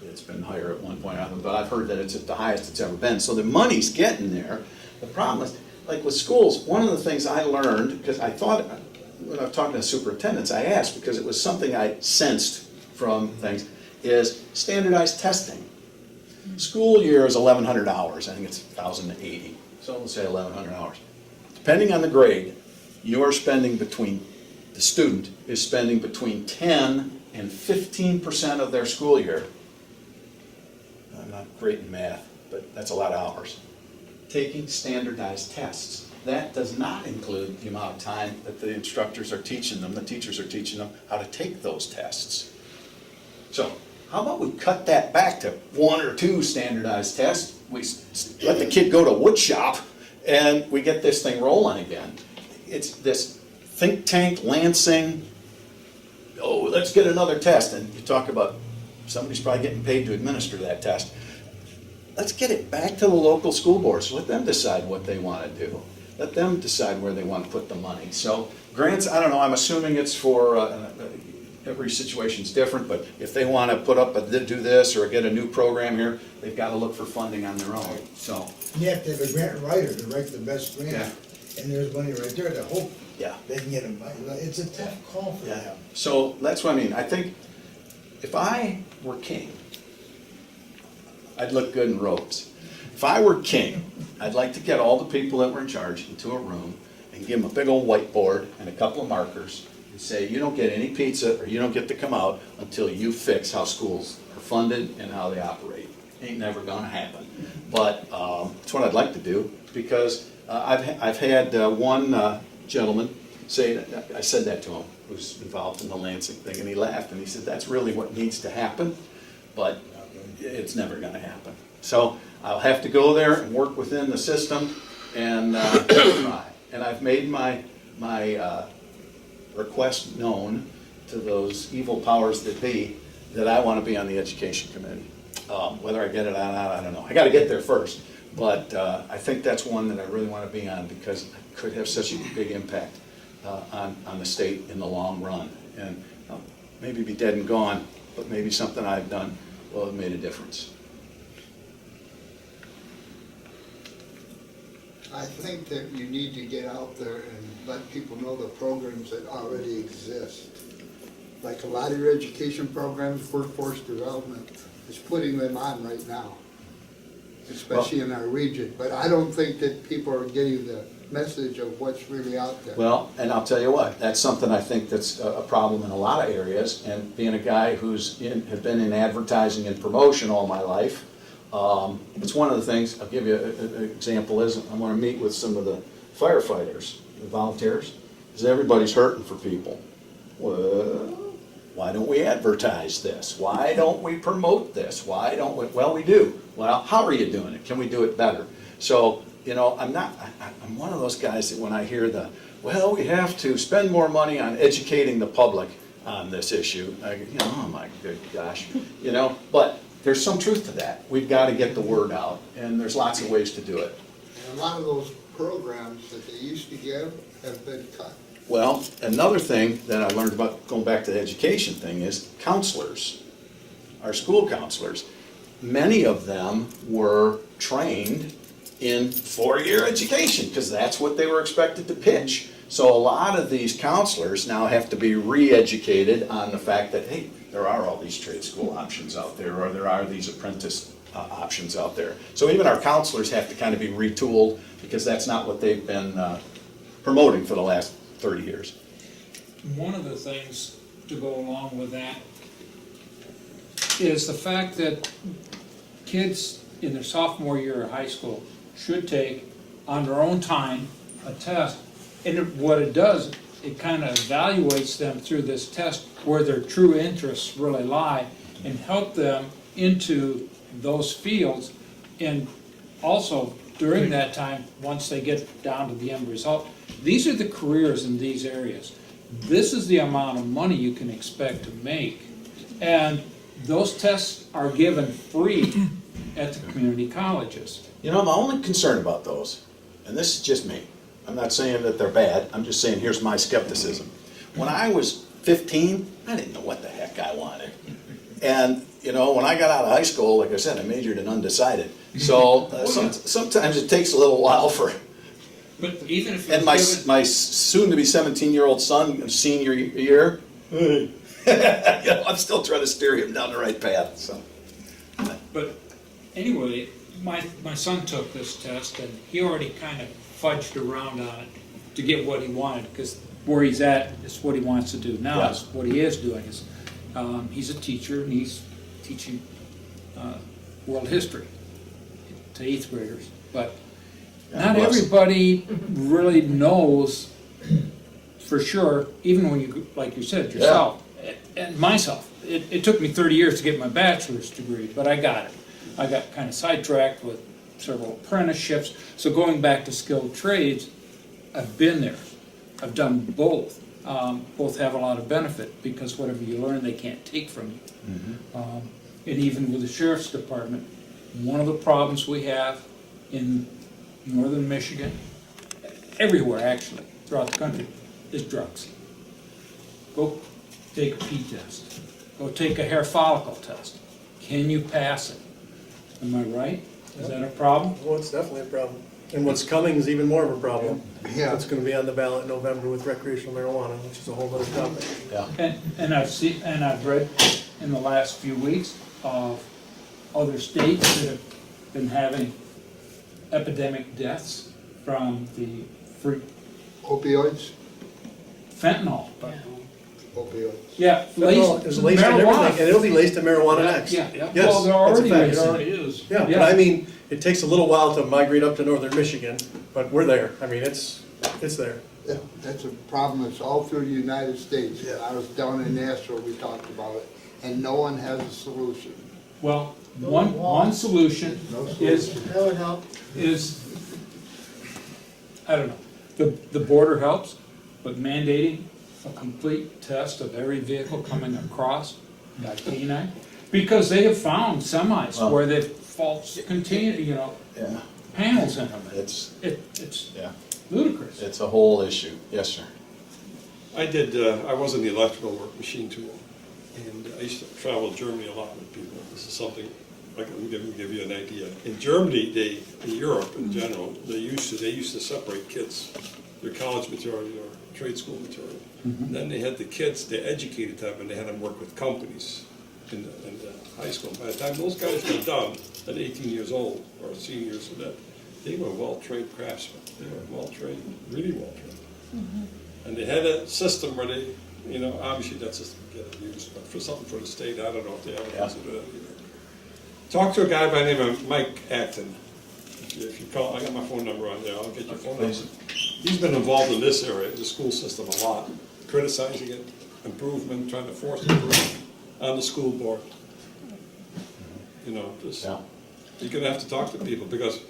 It's been higher at one point, but I've heard that it's at the highest it's ever been. So the money's getting there. The problem is, like with schools, one of the things I learned, because I thought, when I was talking to superintendents, I asked, because it was something I sensed from things, is standardized testing. School year is 1,100 hours. I think it's 1,080. So let's say 1,100 hours. Depending on the grade, you are spending between, the student is spending between 10 and 15% of their school year. I'm not great in math, but that's a lot of hours. Taking standardized tests. That does not include the amount of time that the instructors are teaching them, the teachers are teaching them how to take those tests. So how about we cut that back to 1 or 2 standardized tests? We let the kid go to wood shop and we get this thing rolling again. It's this think tank, Lansing, oh, let's get another test. And you talk about somebody's probably getting paid to administer that test. Let's get it back to the local school boards. Let them decide what they want to do. Let them decide where they want to put the money. So grants, I don't know, I'm assuming it's for, every situation's different, but if they want to put up, do this or get a new program here, they've got to look for funding on their own, so. You have to have a grant writer to write the best grant, Yeah. and there's money right there to hope Yeah. they can get them. It's a tough call for Yeah, them. so that's what I mean. I think if I were king, I'd look good in robes. If I were king, I'd like to get all the people that were in charge into a room and give them a big old whiteboard and a couple of markers and say, you don't get any pizza or you don't get to come out until you fix how schools are funded and how they operate. Ain't never gonna happen. But it's what I'd like to do, because I've had one gentleman say, I said that to him, who's involved in the Lansing thing, and he laughed and he said, that's really what needs to happen, but it's never gonna happen. So I'll have to go there and work within the system and try. And I've made my request known to those evil powers that be that I want to be on the education committee. Whether I get it or not, I don't know. I got to get there first, but I think that's one that I really want to be on because it could have such a big impact on the state in the long run, and maybe be dead and gone but maybe something I've done will have made a difference. I think that you need to get out there and let people know the programs that already exist. Like a lot of your education programs, workforce development is putting them on right now, especially in our region. But I don't think that people are getting the message of what's really out there. Well, and I'll tell you what, that's something I think that's a problem in a lot of areas, and being a guy have been in advertising and promotion all my life, it's one of the things, I'll give you an example, is I want to meet with some of the firefighters, the volunteers, because everybody's hurting for people. Well, why don't we advertise this? Why don't we promote this? Why don't we, well, we do. Well, how are you doing it? Can we do it better? So, you know, I'm one of those guys that when I hear well, we have to spend more money on educating the public on this issue, I go, oh my good gosh, you know, but there's some truth to that. We've got to get the word out, and there's lots of ways to do it. And a lot of those programs that they used to give have been cut. Well, another thing that I learned about, going back to the education thing, is counselors, our school counselors. Many of them were trained in four-year education, because that's what they were expected to pitch. So a lot of these counselors now have to be re-educated on the fact that, hey, there are all these trade school options out there, or there are these apprentice options out there. So even our counselors have to kind of be retooled, because that's not what they've been promoting for the last 30 years. One of the things to go along with that is the fact that kids in their sophomore year of high school should take, on their own time, a test. And what it does, it kind of evaluates them through this test where their true interests really lie, and help them into those fields. And also, during that time, once they get down to the end result, these are the careers in these areas. This is the amount of money you can expect to make. And those tests are given free at the community colleges. You know, my only concern about those, and this is just me, I'm not saying that they're bad, I'm just saying here's my skepticism. When I was 15, I didn't know what the heck I wanted. And, you know, when I got out of high school, like I said, I majored in undecided. So sometimes it takes a little while for, But even if and it's my soon-to-be 17-year-old son, senior year, you know, I'm still trying to steer him down the right path, so. But anyway, my son took this test, and he already kind of fudged around on it to get what he wanted, because where he's at is what he wants to do now. Yeah. Is what he is doing is, he's a teacher, and he's teaching world history to 8th graders. But not bless. everybody really knows for sure, even when you, like you said, yourself, and myself. It took me 30 years to get my bachelor's degree, but I got it. I got kind of sidetracked with several apprenticeships. So going back to skilled trades, I've been there. I've done both. Both have a lot of benefit, because whatever you learn, they can't take from you. And even with the sheriff's department, one of the problems we have in northern Michigan, everywhere actually, throughout the country, is drugs. Go take a pee test. Go take a hair follicle test. Can you pass it? Am I right? Is that a problem? Well, it's definitely a problem. And what's coming is even more of a problem. Yeah. It's gonna be on the ballot in November with recreational marijuana, which is a whole other topic. Yeah. And I've read in the last few weeks of other states that have been having epidemic deaths from the free Opioids, fentanyl. But opioids. yeah, Fentanyl is laced in everything, and it'll be laced in marijuana next. Yeah, yeah. Yes, Well, they're that's a already fact. laced. It already is. Yeah, but I mean, it takes a little while to migrate up to northern Michigan, but we're there. I mean, it's there. Yeah, that's a problem that's all through the United States. When I was down in Nashville, we talked about it, and no one has a solution. Well, one solution No is solution. That would help. I don't know, the border helps, but mandating a complete test of every vehicle coming across that canine, because they have found semis Well, where they've false contain, Yeah, panels in them. it's, It's yeah, ludicrous. it's a whole issue. Yes, sir. I was in the electrical work machine tool. And I used to travel to Germany a lot with people. This is something, I can give you an idea. In Germany, in Europe in general, they used to separate kids, their college material or trade school material. And then they had the kids, they educated them, and they had them work with companies in the high school. By the time those guys were done, at 18 years old, or seniors, so that they were well-trained craftsmen. They were well-trained, really well-trained. And they had a system where they, obviously that system would get abused, but for something for the state, I don't know if they ever consider that either. Talk to a guy by the name of Mike Acton. If you call, I got my phone number on there, I'll get your phone number. He's been involved in this area, the school system, a lot, criticizing it, improvement, trying to force improvement on the school board. Yeah. You're gonna have to talk to people, because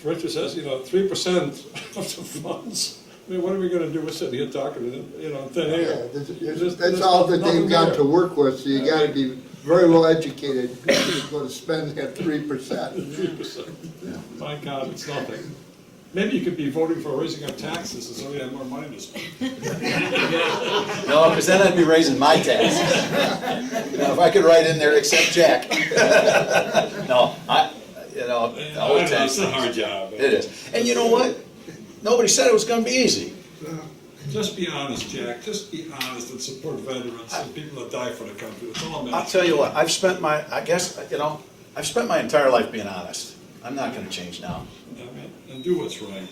Richard says, 3% of the funds, I mean, what are we gonna do? We're sitting here talking, in thin Yeah, air. that's all that nothing they've got there. to work with, so you gotta be very well educated if you're gonna spend that 3%. 3%. My God, it's nothing. Maybe you could be voting for raising our taxes, and so we have more money to spend. No, because then I'd be raising my taxes. Now, if I could write in there, except Jack. No, It's a hard job. It is. And you know what? Nobody said it was gonna be easy. Just be honest, Jack. Just be honest and support veterans and people that die for the country. That's all I'm asking. I'll tell you what, I've spent my entire life being honest. I'm not gonna change now. And do what's right.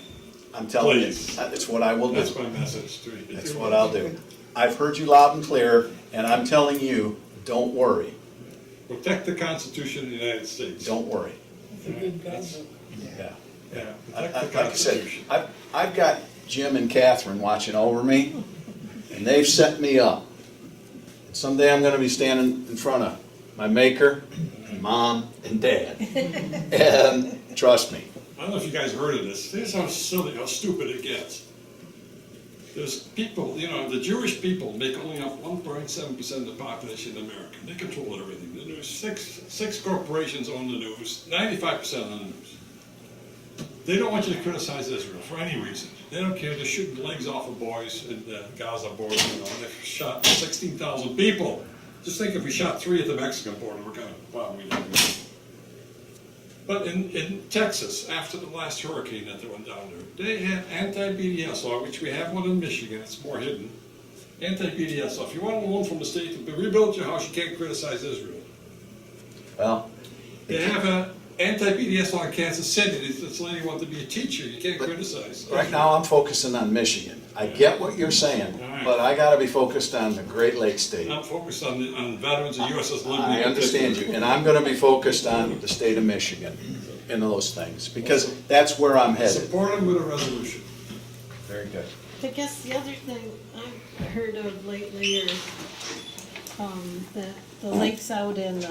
I'm telling you, Please. it's what I will That's do. my message to you. That's what I'll do. I've heard you loud and clear, and I'm telling you, don't worry, Protect the Constitution of the United States. don't worry. It's a good government. Yeah. Yeah, Like protect the I said, Constitution. I've got Jim and Catherine watching over me, and they've set me up. Someday I'm gonna be standing in front of my maker, and mom, and dad. And trust me, I don't know if you guys heard of this. This is how silly, how stupid it gets. There's people, the Jewish people make only up 1.7% of the population in America. They control everything. There's six corporations own the news, 95% of the news. They don't want you to criticize Israel for any reason. They don't care. They're shooting legs off of boys in the Gaza border. And they've shot 16,000 people. Just think if we shot 3 at the Mexican border, what kind of problem we'd have. But in Texas, after the last hurricane that they went down there, they had anti-BDS law, which we have one in Michigan. It's more hidden. Anti-BDS law. If you want a loan from the state to rebuild your house, you can't criticize Israel. well, They have an anti-BDS law in Kansas City. It's letting you want to be a teacher. You can't criticize. right now I'm focusing on Michigan. I get what you're saying, but I gotta be focused on the Great Lakes state. I'm focused on veterans and USS Liberty. I understand you, and I'm gonna be focused on the state of Michigan and those things, because that's where I'm headed. Support them with a resolution. Very good. I guess the other thing I've heard of lately are, the lakes out in,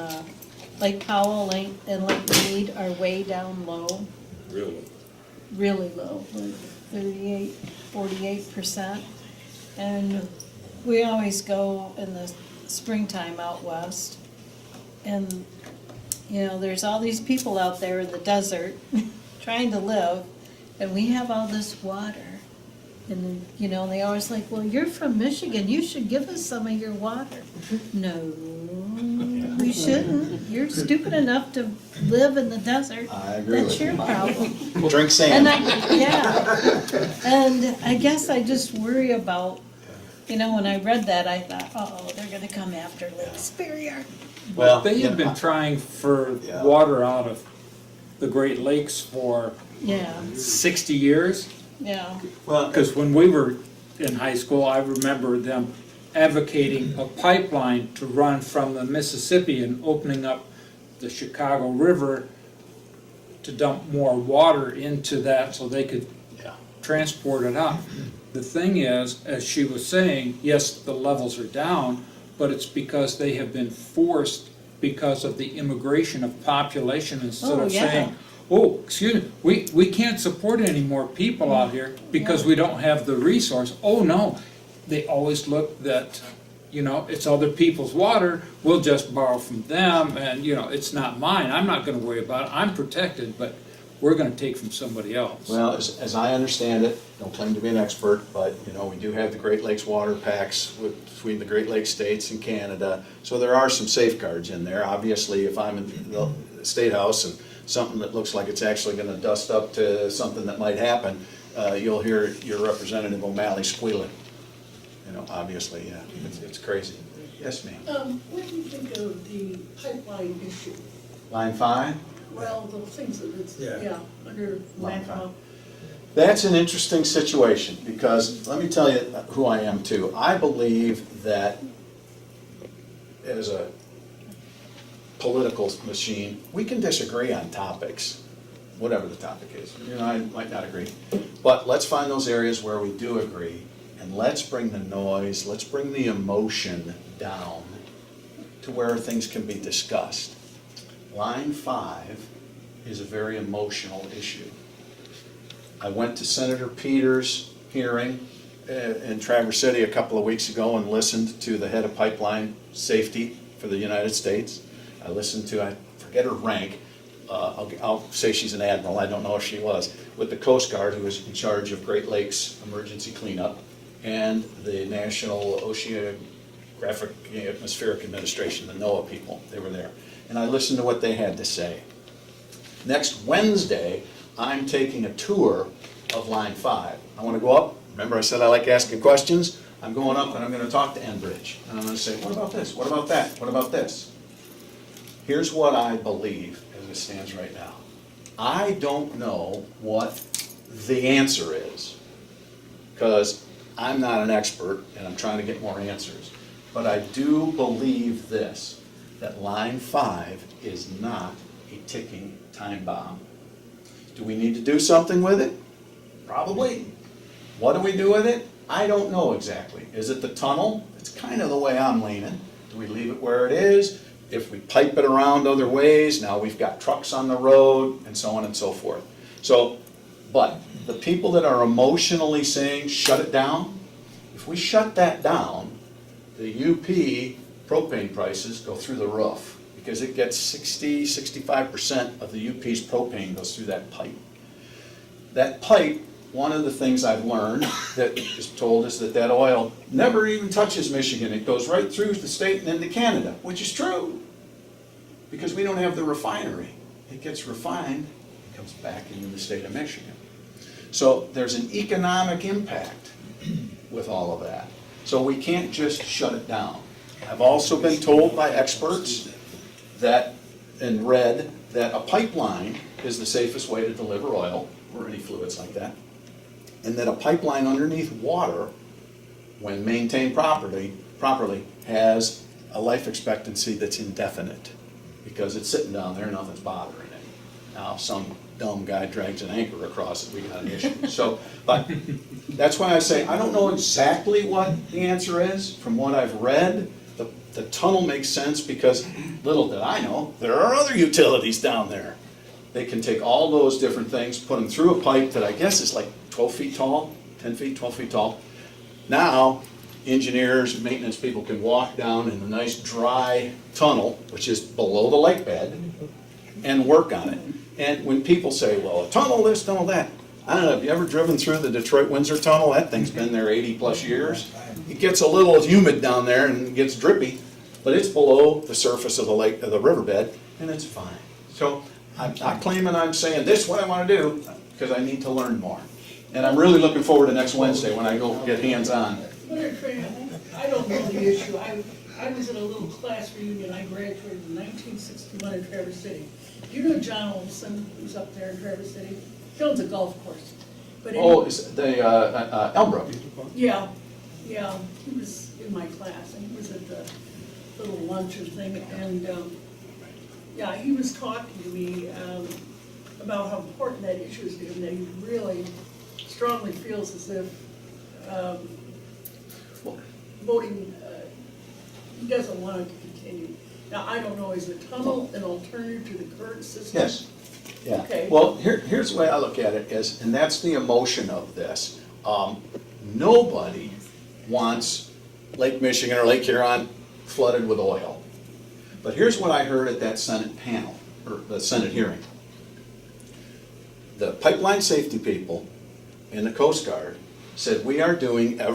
Lake Powell and Lake Mead are way down low, Really? really low, like 48%. And we always go in the springtime out west. And, there's all these people out there in the desert trying to live, and we have all this water. And, they always like, well, you're from Michigan, you should give us some of your water. No, we shouldn't. You're stupid enough to live in the desert. I agree That's with your you. problem. Drink sand. And I guess I just worry about, when I read that, I thought, uh-oh, they're gonna come after Lake Superior. Well, They have been trying for Yeah. water out of the Great Lakes for Yeah, 60 years. yeah. well, Because when we were in high school, I remember them advocating a pipeline to run from the Mississippi and opening up the Chicago River to dump more water into that so they could yeah. transport it out. The thing is, as she was saying, yes, the levels are down, but it's because they have been forced because of the immigration of population instead Oh, of yeah. saying, oh, excuse me, we can't support any more people out here because we don't have the resource. Oh, no, they always look that, it's other people's water, we'll just borrow from them and, it's not mine, I'm not gonna worry about it, I'm protected, but we're gonna take from somebody else. Well, as I understand it, don't claim to be an expert, but, you know, we do have the Great Lakes water pacts between the Great Lakes states and Canada. So there are some safeguards in there. Obviously, if I'm in the State House and something that looks like it's actually gonna dust up to something that might happen, you'll hear your Representative O'Malley squealing. You know, obviously, yeah, it's crazy. Yes, ma'am. What do you think of the pipeline issue? Line 5? Well, the things that it's, Yeah. yeah, under Line Blackhawk. That's an interesting situation, because let me tell you who I am too. I believe that as a political machine, we can disagree on topics, whatever the topic is. You know, I might not agree. But let's find those areas where we do agree, and let's bring the noise, let's bring the emotion down to where things can be discussed. Line 5 is a very emotional issue. I went to Senator Peters' hearing in Traverse City a couple of weeks ago and listened to the head of pipeline safety for the United States. I listened to, I forget her rank, I'll say she's an admiral, I don't know if she was, with the Coast Guard, who was in charge of Great Lakes emergency cleanup, and the National Oceanographic Atmospheric Administration, the NOAA people, they were there. And I listened to what they had to say. Next Wednesday, I'm taking a tour of Line 5. I want to go up. Remember I said I like asking questions? I'm going up and I'm going to talk to Enbridge. And I'm going to say, what about this? What about that? What about this? Here's what I believe as it stands right now. I don't know what the answer is, because I'm not an expert and I'm trying to get more answers. But I do believe this, that Line 5 is not a ticking time bomb. Do we need to do something with it? Probably. What do we do with it? I don't know exactly. Is it the tunnel? It's kind of the way I'm leaning. Do we leave it where it is? If we pipe it around other ways, now we've got trucks on the road and so on and so forth. So, but the people that are emotionally saying shut it down, if we shut that down, the UP propane prices go through the roof, because it gets 65% of the UP's propane goes through that pipe. That pipe, one of the things I've learned that is told is that oil never even touches Michigan. It goes right through the state and into Canada, which is true, because we don't have the refinery. It gets refined, it comes back into the state of Michigan. So there's an economic impact with all of that. So we can't just shut it down. I've also been told by experts that, and read, that a pipeline is the safest way to deliver oil, or any fluids like that, and that a pipeline underneath water, when maintained properly, has a life expectancy that's indefinite, because it's sitting down there, nothing's bothering it. Now, some dumb guy drags an anchor across it, we got an issue. So, but that's why I say, I don't know exactly what the answer is. From what I've read, the tunnel makes sense, because little did I know, there are other utilities down there. They can take all those different things, put them through a pipe that I guess is like 12 feet tall, 10 feet, 12 feet tall. Now, engineers and maintenance people can walk down in a nice dry tunnel, which is below the lake bed, and work on it. And when people say, well, a tunnel this, tunnel that, I don't know, have you ever driven through the Detroit-Windsor Tunnel? That thing's been there 80 plus years. It gets a little humid down there and gets drippy, but it's below the surface of the lake, of the riverbed, and it's fine. So I'm not claiming I'm saying this is what I want to do, because I need to learn more. And I'm really looking forward to next Wednesday when I go get hands-on. I don't know the issue. I was at a little class reunion. I graduated in 1961 in Traverse City. Do you know John Olson, who's up there in Traverse City? He owns a golf course. But Oh, is the Elmbrook? Yeah, yeah, he was in my class, and he was at the little luncheon thing, and, yeah, he was talking to me about how important that issue is to him, that he really strongly feels as if voting, he doesn't want it to continue. Now, I don't know, is the tunnel an alternative to the current system? Yes. Yeah. Okay. Well, here's the way I look at it is, and that's the emotion of this. Nobody wants Lake Michigan or Lake Huron flooded with oil. But here's what I heard at that Senate panel, or the Senate hearing. the pipeline safety people and the Coast Guard said, we are doing everything